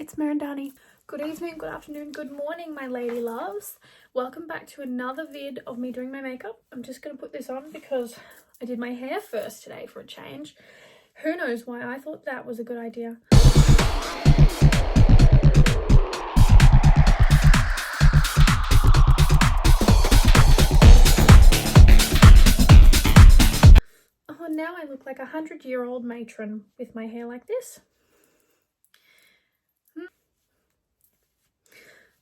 it's Mirandani. Good evening, good afternoon, good morning, my lady loves. Welcome back to another vid of me doing my makeup. I'm just going to put this on because I did my hair first today for a change. Who knows why I thought that was a good idea. Oh, now I look like a 100-year-old matron with my hair like this.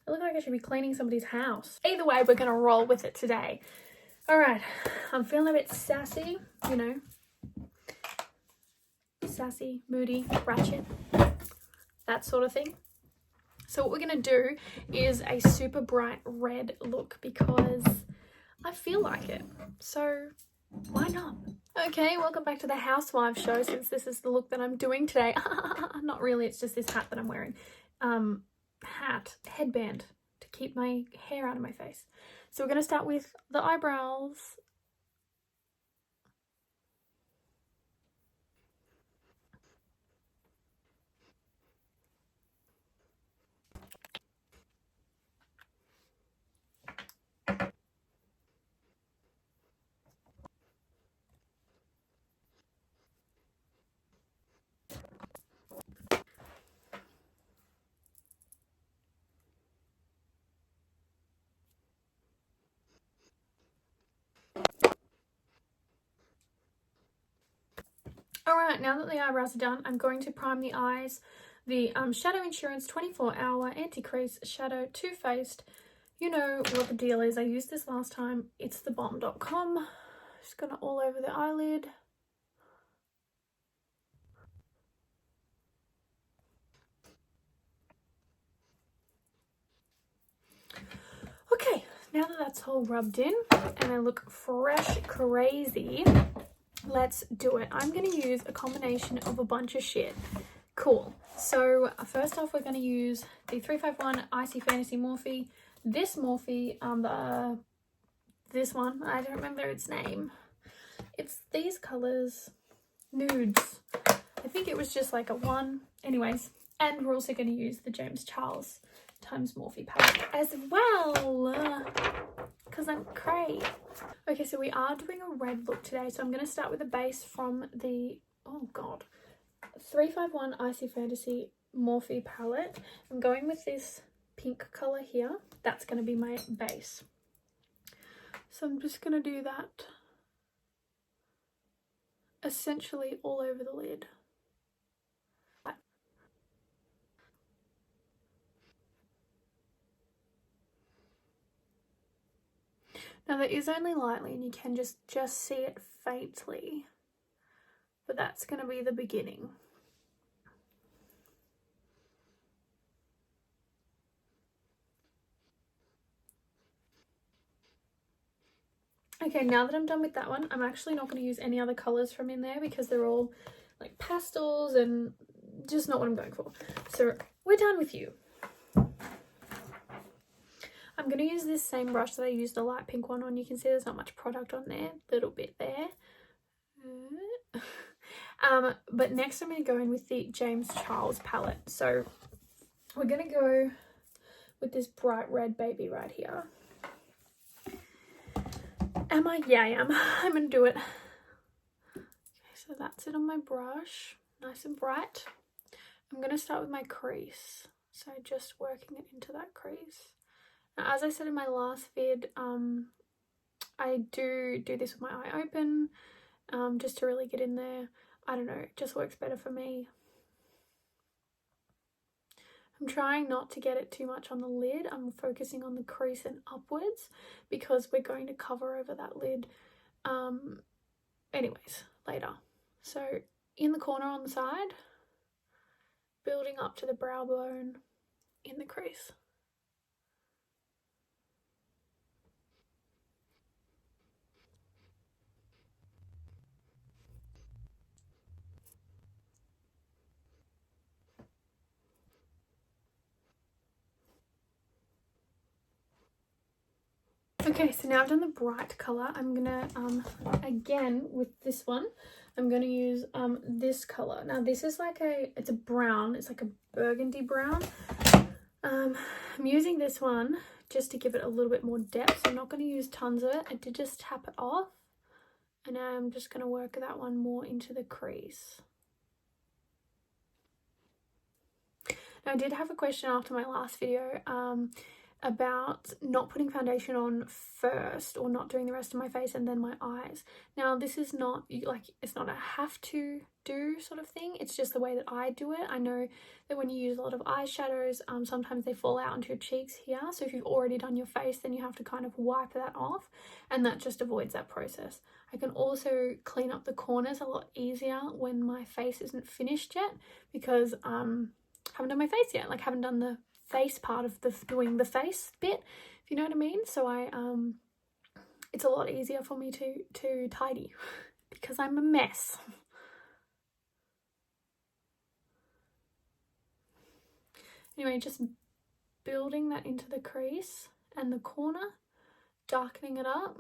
I look like I should be cleaning somebody's house. Either way, we're going to roll with it today. All right, I'm feeling a bit sassy, you know. Sassy, moody, ratchet, that sort of thing. So what we're going to do is a super bright red look because I feel like it. So why not? Okay, welcome back to the housewife show, since this is the look that I'm doing today. Not really, it's just this hat that I'm wearing. Headband to keep my hair out of my face. So we're going to start with the eyebrows. Alright, now that the eyebrows are done, I'm going to prime the eyes. The Shadow Insurance 24-Hour Anti-Crease Shadow Too Faced. You know what the deal is. I used this last time. It's thebomb.com. Just gonna all over the eyelid. Okay, now that that's all rubbed in and I look fresh crazy, let's do it. I'm going to use a combination of a bunch of shit. Cool. So first off, we're going to use the 351 Icy Fantasy Morphe. This Morphe, this one, I don't remember its name. It's these colors, Nudes. I think it was just like a one. Anyways, and we're also going to use the James Charles times Morphe palette as well, because I'm cray. Okay, so we are doing a red look today, so I'm going to start with a base from the 351 Icy Fantasy Morphe palette. I'm going with this pink color here. That's going to be my base, so I'm just going to do that essentially all over the lid. Now there is only lightly and you can just see it faintly, but that's going to be the beginning. Okay, now that I'm done with that one, I'm actually not going to use any other colours from in there because they're all like pastels and just not what I'm going for. So we're done with you. I'm going to use this same brush that I used the light pink one on. You can see there's not much product on there, little bit there. But next I'm going to go in with the James Charles palette. So we're going to go with this bright red baby right here. Am I? Yeah, I am. I'm going to do it. Okay, so that's it on my brush. Nice and bright. I'm going to start with my crease. So just working it into that crease. Now, as I said in my last vid, I do this with my eye open, just to really get in there. I don't know, it just works better for me. I'm trying not to get it too much on the lid. I'm focusing on the crease and upwards because we're going to cover over that lid anyways later. So in the corner on the side, building up to the brow bone in the crease. Okay, so now I've done the bright colour. I'm gonna, again, with this one, I'm going to use this color. Now this is like it's a brown, it's like a burgundy brown. I'm using this one just to give it a little bit more depth, so I'm not going to use tons of it. I did just tap it off, and now I'm just going to work that one more into the crease. Now I did have a question after my last video about not putting foundation on first, or not doing the rest of my face and then my eyes. Now this is not like, it's not a have to do sort of thing, it's just the way that I do it. I know that when you use a lot of eyeshadows, sometimes they fall out onto your cheeks here, so if you've already done your face, then you have to kind of wipe that off, and that just avoids that process. I can also clean up the corners a lot easier when my face isn't finished yet, because I haven't done my face yet, like haven't done the face part of doing the face bit, if you know what I mean. So it's a lot easier for me to tidy because I'm a mess. Anyway, just building that into the crease and the corner, darkening it up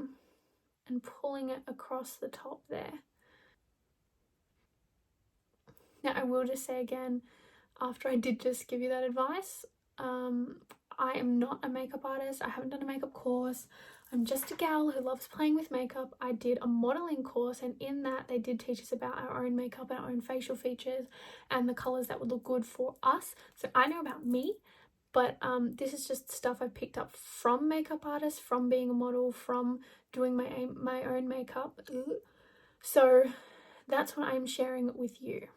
and pulling it across the top there. Now I will just say again, after I did just give you that advice, I am not a makeup artist. I haven't done a makeup course. I'm just a gal who loves playing with makeup. I did a modeling course, and in that they did teach us about our own makeup, our own facial features, and the colors that would look good for us. So I know about me, but this is just stuff I've picked up from makeup artists, from being a model, from doing my own makeup. So that's what I'm sharing with you.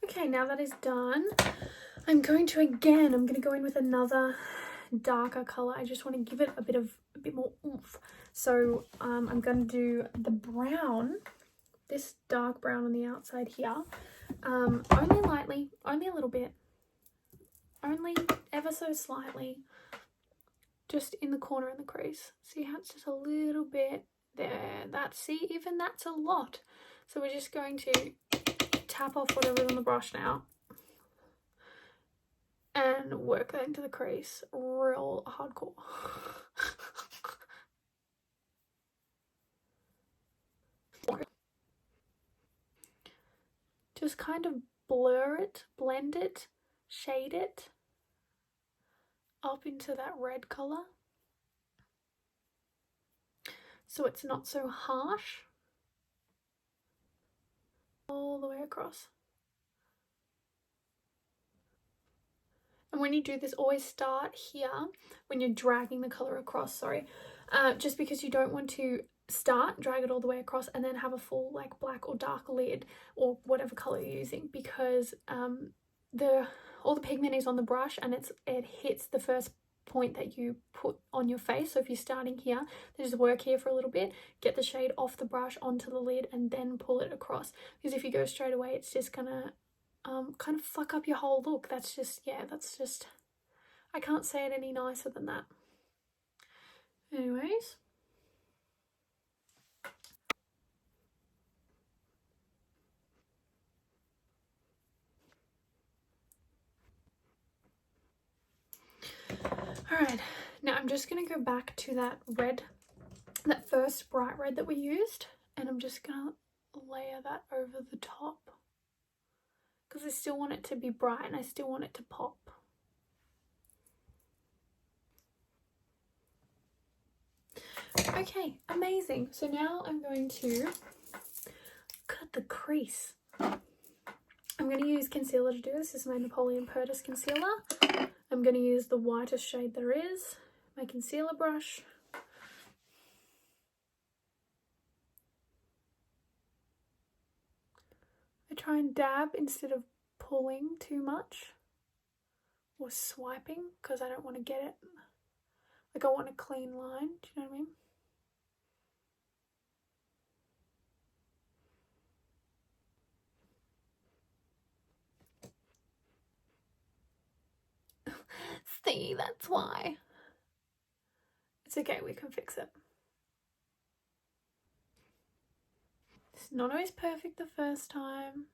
Okay, now that is done, I'm going to go in with another darker color. I just want to give it a bit more oomph. So I'm going to do the brown, this dark brown on the outside here, only lightly, only a little bit, only ever so slightly, just in the corner in the crease. See how it's just a little bit there? See, even that's a lot. So we're just going to tap off whatever's on the brush now and work that into the crease real hardcore. Just kind of blur it, blend it, shade it up into that red color so it's not so harsh, all the way across. And when you do this, always start here when you're dragging the color across, just because you don't want to drag it all the way across and then have a full like black or dark lid or whatever color you're using, because all the pigment is on the brush and it hits the first point that you put on your face. So if you're starting here, then just work here for a little bit, get the shade off the brush onto the lid and then pull it across, because if you go straight away, it's just gonna kind of fuck up your whole look. That's just, I can't say it any nicer than that. Anyways, alright, now I'm just gonna go back to that red, that first bright red that we used, and I'm just gonna layer that over the top because I still want it to be bright and I still want it to pop. Okay, amazing. So now I'm going to cut the crease. I'm going to use concealer to do this. This is my Napoleon Perdis concealer. I'm going to use the whitest shade there is, my concealer brush. I try and dab instead of pulling too much or swiping, because I don't want to get it, like I want a clean line, do you know what I mean? See, that's why. It's okay, we can fix it. not always perfect the first time.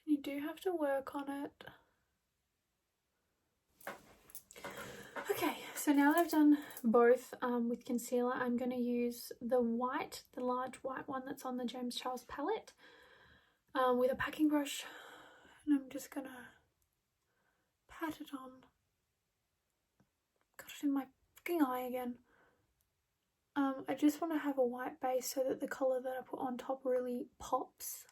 You do have to work on it. Okay, so now that I've done both with concealer, I'm going to use the large white one that's on the James Charles palette with a packing brush, and I'm just going to pat it on. Got it in my fucking eye again. I just want to have a white base so that the colour that I put on top really pops.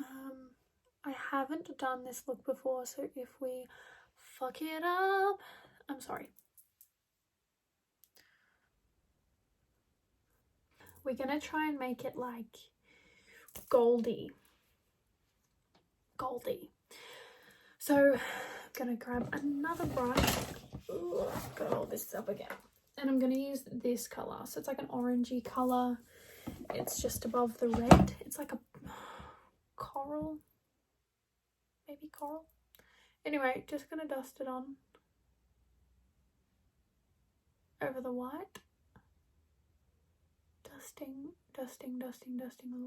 I haven't done this look before, so if we fuck it up, I'm sorry. We're gonna try and make it like goldy. So I'm gonna grab another brush. Ooh, gotta hold this up again. And I'm gonna use this colour. So it's like an orangey colour. It's just above the red. It's like a coral. Maybe coral. Anyway, just gonna dust it on over the white. Dusting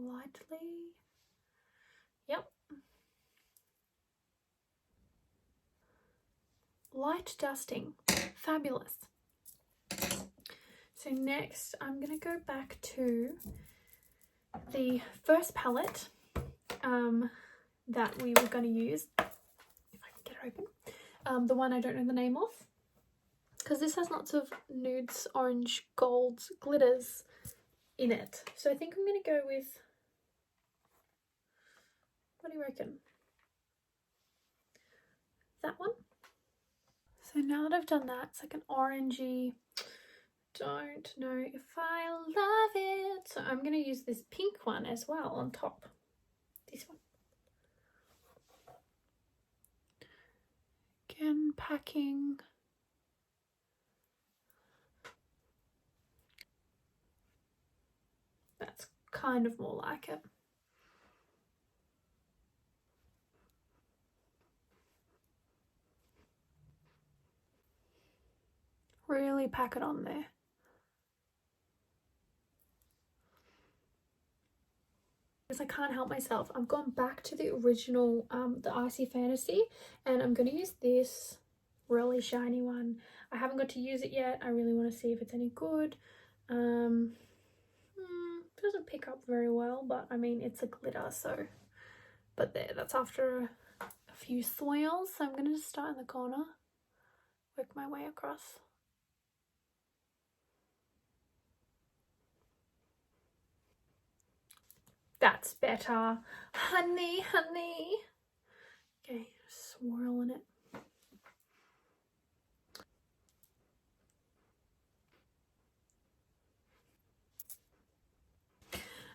lightly. Yep. Light dusting. Fabulous. So next I'm going to go back to the first palette that we were going to use. If I can get it open. The one I don't know the name of. Because this has lots of nudes, orange, golds, glitters in it. So I think I'm going to go with, what do you reckon? That one? So now that I've done that, it's like an orangey, don't know if I love it. So I'm going to use this pink one as well on top. This one. Again, packing. That's kind of more like it. Really pack it on there. Because I can't help myself. I've gone back to the original, the Icy Fantasy, and I'm going to use this really shiny one. I haven't got to use it yet. I really want to see if it's any good. Doesn't pick up very well, but I mean, it's a glitter, so. But there, that's after a few swirls. So I'm going to just start in the corner, work my way across. That's better. Honey. Okay, swirling it.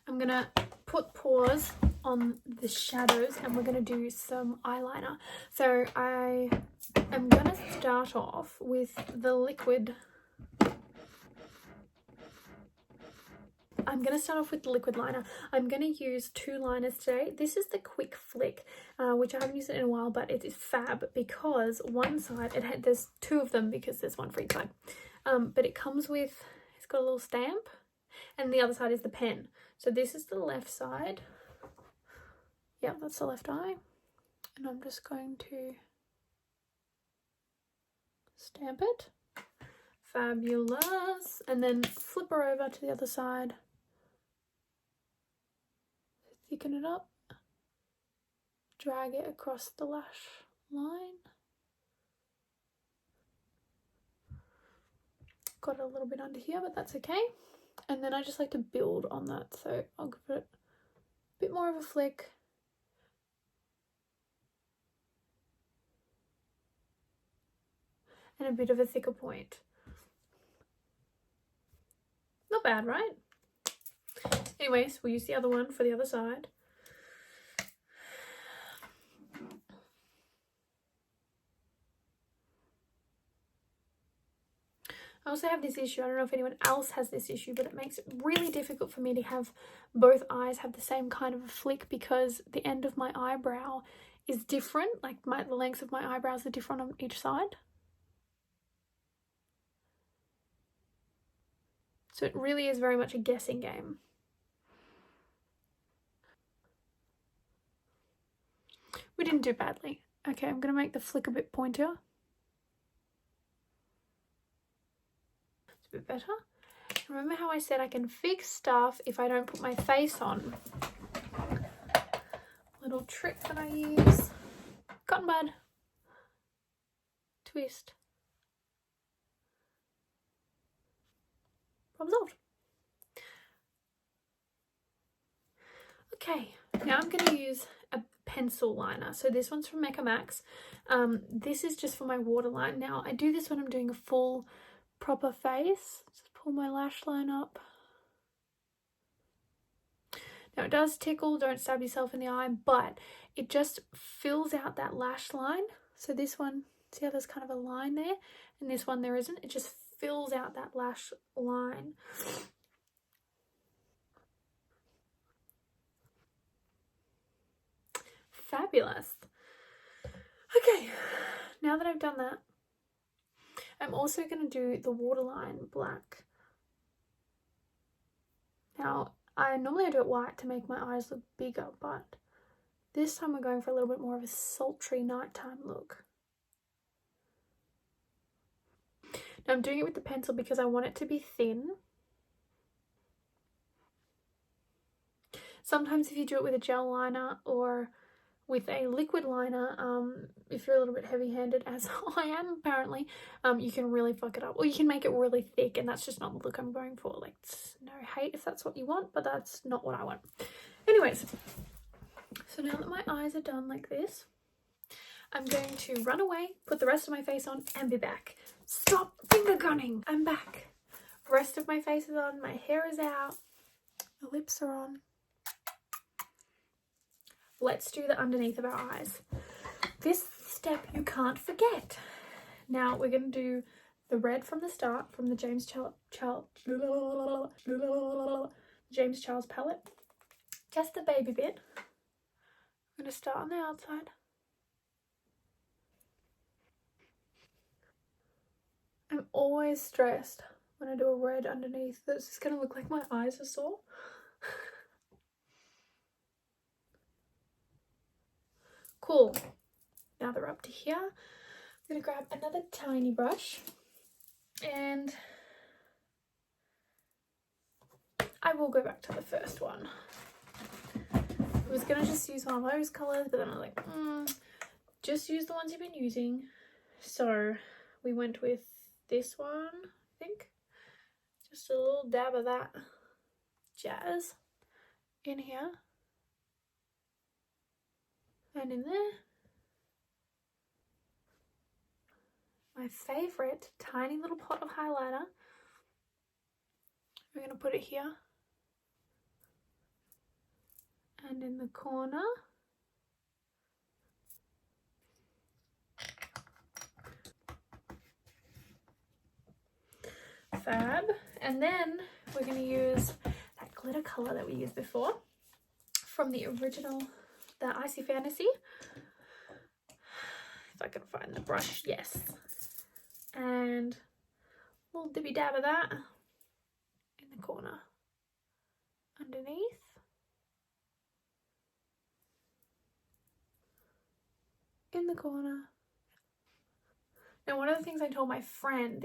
I'm gonna put pause on the shadows and we're gonna do some eyeliner. So I am gonna start off with the liquid. I'm going to start off with the liquid liner. I'm going to use two liners today. This is the Quick Flick, which I haven't used it in a while, but it is fab because one side, there's two of them because there's one for each side. But it comes with, it's got a little stamp, and the other side is the pen. So this is the left side. Yeah, that's the left eye. And I'm just going to stamp it. Fabulous. And then flip her over to the other side. Thicken it up, drag it across the lash line. Got a little bit under here, but that's okay. And then I just like to build on that, so I'll give it a bit more of a flick. And a bit of a thicker point. Not bad, right? Anyways, we'll use the other one for the other side. I also have this issue, I don't know if anyone else has this issue, but it makes it really difficult for me to have both eyes have the same kind of a flick because the end of my eyebrow is different. Like the lengths of my eyebrows are different on each side. So it really is very much a guessing game. We didn't do badly. Okay, I'm going to make the flick a bit pointier. It's a bit better. Remember how I said I can fix stuff if I don't put my face on? Little trick that I use. Cotton bud. Twist. Problem solved. Okay, now I'm going to use a pencil liner. So this one's from Mecca Max. This is just for my waterline. Now I do this when I'm doing a full proper face. Just pull my lash line up. Now it does tickle, don't stab yourself in the eye, but it just fills out that lash line. So this one, see how there's kind of a line there? And this one there isn't. It just fills out that lash line. Fabulous. Okay, now that I've done that, I'm also going to do the waterline black. Now, I normally do it white to make my eyes look bigger, but this time we're going for a little bit more of a sultry nighttime look. Now I'm doing it with the pencil because I want it to be thin. Sometimes if you do it with a gel liner or with a liquid liner, if you're a little bit heavy-handed, as I am apparently, you can really fuck it up. Or you can make it really thick, and that's just not the look I'm going for. Like, no hate if that's what you want, but that's not what I want. Anyways, so now that my eyes are done like this, I'm going to run away, put the rest of my face on, and be back. Stop finger gunning! I'm back. The rest of my face is on, my hair is out, the lips are on. Let's do the underneath of our eyes. This step you can't forget. Now we're going to do the red from the start, from the James Charles palette. Just the baby bit. I'm going to start on the outside. I'm always stressed when I do a red underneath. That's just going to look like my eyes are sore. Cool. Now they're up to here. I'm going to grab another tiny brush and I will go back to the first one. I was going to just use one of those colours, but then I was like, just use the ones you've been using. So we went with this one, I think. Just a little dab of that jazz in here. And in there, my favourite tiny little pot of highlighter. We're going to put it here. And in the corner. Fab. And then we're going to use that glitter colour that we used before from the original, the Icy Fantasy. If I can find the brush, yes. And a little dibby dab of that in the corner underneath. In the corner. Now, one of the things I told my friend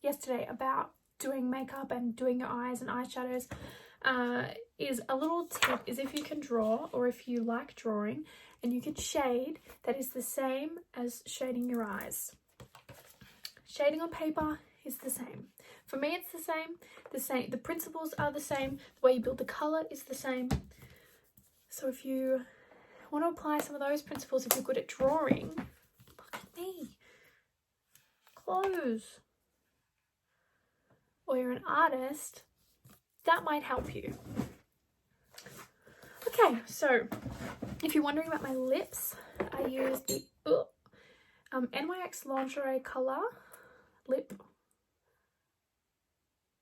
yesterday about doing makeup and doing your eyes and eyeshadows is a little tip is if you can draw, or if you like drawing and you can shade, that is the same as shading your eyes. Shading on paper is the same. For me, it's the same. The principles are the same. The way you build the color is the same. So if you want to apply some of those principles, if you're good at drawing, look at me. Clothes. Or you're an artist, that might help you. Okay, so if you're wondering about my lips, I use the NYX Lingerie Color Lip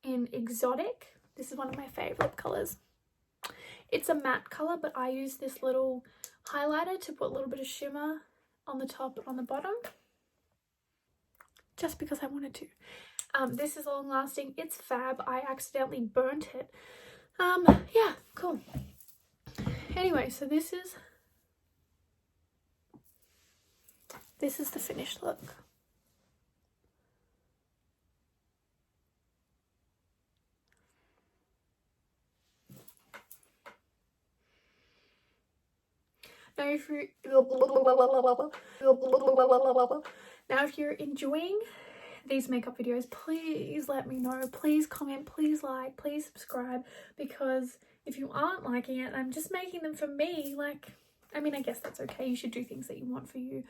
in Exotic. This is one of my favourite colours. It's a matte colour, but I use this little highlighter to put a little bit of shimmer on the top and on the bottom. Just because I wanted to. This is long lasting. It's fab. I accidentally burnt it. Yeah, cool. Anyway, so this is this is the finished look. Now if you're enjoying these makeup videos, please let me know. Please comment, please like, please subscribe, because if you aren't liking it, I'm just making them for me. Like, I mean, I guess that's okay. You should do things that you want for you,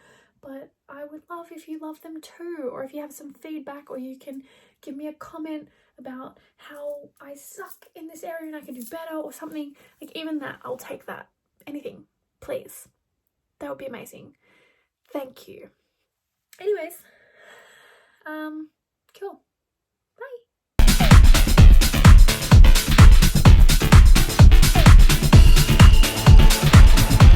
but I would love if you love them too, or if you have some feedback, or you can give me a comment about how I suck in this area and I can do better or something. Like, even that, I'll take that. Anything, please. That would be amazing. Thank you. Anyways, cool.